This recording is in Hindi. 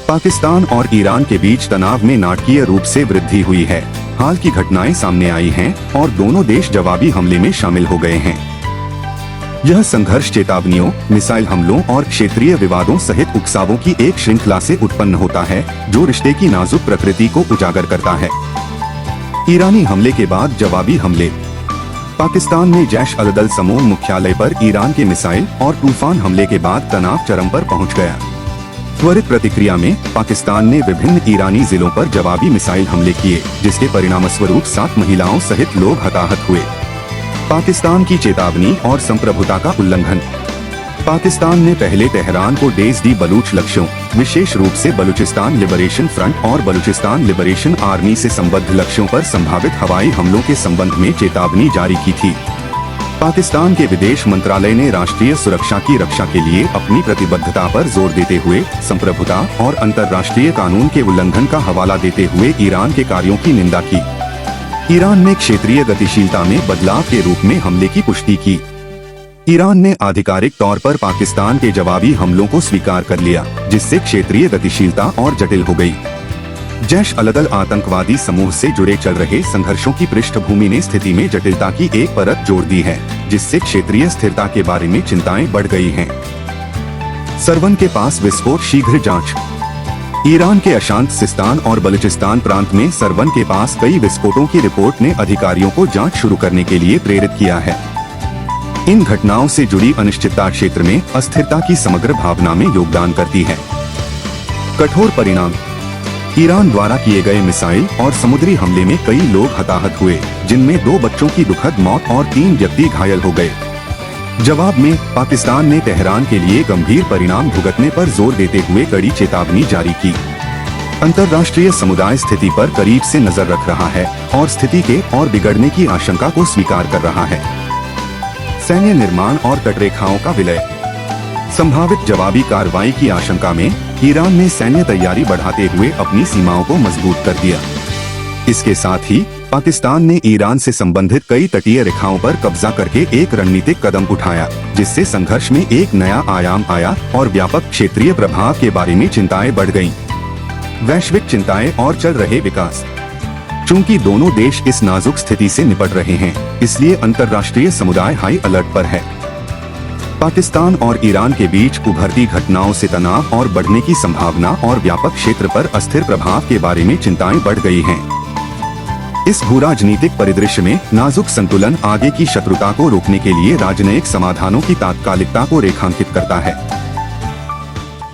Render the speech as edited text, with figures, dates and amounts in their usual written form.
पाकिस्तान और ईरान के बीच तनाव में नाटकीय रूप से वृद्धि हुई है। हाल की घटनाएं सामने आई हैं और दोनों देश जवाबी हमले में शामिल हो गए हैं। यह संघर्ष चेतावनियों, मिसाइल हमलों और क्षेत्रीय विवादों सहित उकसावों की एक श्रृंखला से उत्पन्न होता है, जो रिश्ते की नाजुक प्रकृति को उजागर करता है। ईरानी हमले के बाद जवाबी हमले। पाकिस्तान में जैश अल-अदल समूह मुख्यालय पर ईरान के मिसाइल और तूफान हमले के बाद तनाव चरम पर पहुंच गया। त्वरित प्रतिक्रिया में पाकिस्तान ने विभिन्न ईरानी जिलों पर जवाबी मिसाइल हमले किए, जिसके परिणामस्वरूप 7 महिलाओं सहित लोग हताहत हुए। पाकिस्तान की चेतावनी और संप्रभुता का उल्लंघन। पाकिस्तान ने पहले तेहरान को डेज़ बलूच लक्ष्यों, विशेष रूप से बलूचिस्तान लिबरेशन फ्रंट और बलूचिस्तान लिबरेशन आर्मी से संबद्ध लक्ष्यों पर संभावित हवाई हमलों के संबंध में चेतावनी जारी की थी। पाकिस्तान के विदेश मंत्रालय ने राष्ट्रीय सुरक्षा की रक्षा के लिए अपनी प्रतिबद्धता पर जोर देते हुए संप्रभुता और अंतर्राष्ट्रीय कानून के उल्लंघन का हवाला देते हुए ईरान के कार्यों की निंदा की। ईरान ने क्षेत्रीय गतिशीलता में बदलाव के रूप में हमले की पुष्टि की। ईरान ने आधिकारिक तौर पर पाकिस्तान के जवाबी हमलों को स्वीकार कर लिया, जिससे क्षेत्रीय गतिशीलता और जटिल हो गई। जैश अल-अदल आतंकवादी समूह से जुड़े चल रहे संघर्षों की पृष्ठभूमि ने स्थिति में जटिलता की एक परत जोड़ दी है, जिससे क्षेत्रीय स्थिरता के बारे में चिंताएं बढ़ गई हैं। सरवन के पास विस्फोट, शीघ्र जांच। ईरान के अशांत सिस्तान और बलूचिस्तान प्रांत में सरवन के पास कई विस्फोटों की रिपोर्ट ने अधिकारियों को जांच शुरू करने के लिए प्रेरित किया है। इन घटनाओं से जुड़ी अनिश्चितता क्षेत्र में अस्थिरता की समग्र भावना में योगदान करती है। कठोर परिणाम। ईरान द्वारा किए गए मिसाइल और समुद्री हमले में कई लोग हताहत हुए, जिनमें 2 बच्चों की दुखद मौत और 3 व्यक्ति घायल हो गए। जवाब में पाकिस्तान ने तेहरान के लिए गंभीर परिणाम भुगतने पर जोर देते हुए कड़ी चेतावनी जारी की। अंतर्राष्ट्रीय समुदाय स्थिति पर करीब से नजर रख रहा है और स्थिति के और बिगड़ने की आशंका को स्वीकार कर रहा है। सैन्य निर्माण और तटरेखाओं का विलय। संभावित जवाबी कार्रवाई की आशंका में ईरान ने सैन्य तैयारी बढ़ाते हुए अपनी सीमाओं को मजबूत कर दिया। इसके साथ ही पाकिस्तान ने ईरान से संबंधित कई तटीय रेखाओं पर कब्जा करके एक रणनीतिक कदम उठाया, जिससे संघर्ष में एक नया आयाम आया और व्यापक क्षेत्रीय प्रभाव के बारे में चिंताएं बढ़ गईं। वैश्विक चिंताएं और चल रहे विकास। चूंकि दोनों देश इस नाजुक स्थिति से निपट रहे हैं, इसलिए अंतर्राष्ट्रीय समुदाय हाई अलर्ट पर है। पाकिस्तान और ईरान के बीच उभरती घटनाओं से तनाव और बढ़ने की संभावना और व्यापक क्षेत्र पर अस्थिर प्रभाव के बारे में चिंताएं बढ़ गई हैं। इस भूराजनीतिक परिदृश्य में नाजुक संतुलन आगे की शत्रुता को रोकने के लिए राजनयिक समाधानों की तात्कालिकता को रेखांकित करता है।